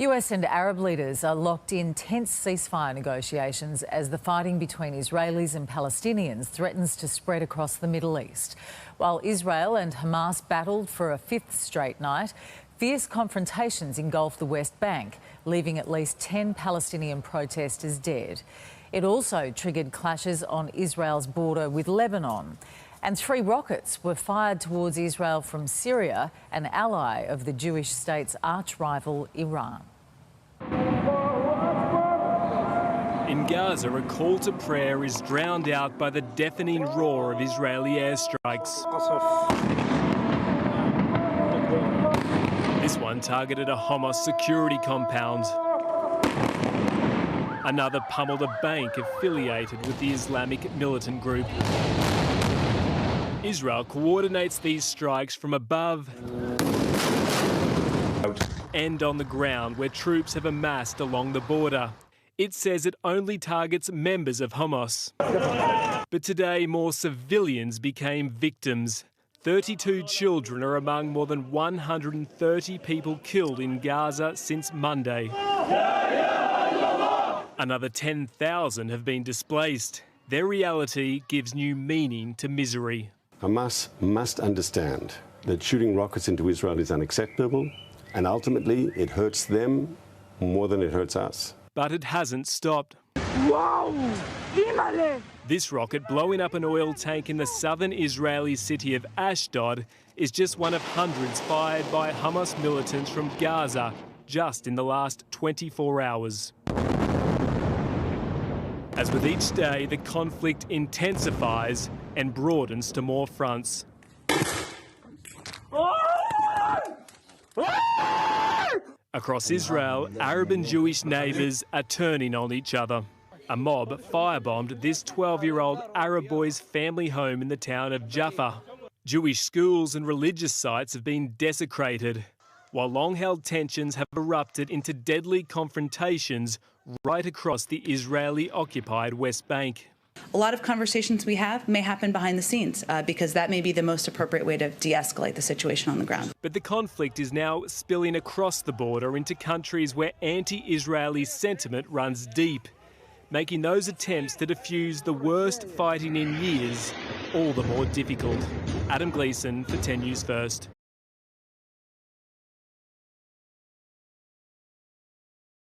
US and Arab leaders are locked in tense ceasefire negotiations as the fighting between Israelis and Palestinians threatens to spread across the Middle East. While Israel and Hamas battled for a fifth straight night, fierce confrontations engulfed the West Bank, leaving at least 10 Palestinian protesters dead. It also triggered clashes on Israel's border with Lebanon. And 3 rockets were fired towards Israel from Syria, an ally of the Jewish state's arch-rival Iran. In Gaza, a call to prayer is drowned out by the deafening roar of Israeli airstrikes. This one targeted a Hamas security compound. Another pummeled a bank affiliated with the Islamic militant group. Israel coordinates these strikes from above and on the ground where troops have amassed along the border. It says it only targets members of Hamas. But today, more civilians became victims. 32 children are among more than 130 people killed in Gaza since Monday. Another 10,000 have been displaced. Their reality gives new meaning to misery. Hamas must understand that shooting rockets into Israel is unacceptable, and ultimately it hurts them more than it hurts us. But it hasn't stopped. Wow! This rocket blowing up an oil tank in the southern Israeli city of Ashdod is just one of hundreds fired by Hamas militants from Gaza just in the last 24 hours. As with each day, the conflict intensifies and broadens to more fronts. Across Israel, Arab and Jewish neighbours are turning on each other. A mob firebombed this 12-year-old Arab boy's family home in the town of Jaffa. Jewish schools and religious sites have been desecrated, while long-held tensions have erupted into deadly confrontations right across the Israeli-occupied West Bank. A lot of conversations we have may happen behind the scenes because that may be the most appropriate way to de-escalate the situation on the ground. But the conflict is now spilling across the border into countries where anti-Israeli sentiment runs deep, making those attempts to defuse the worst fighting in years all the more difficult. Adam Gleeson for 10 News First.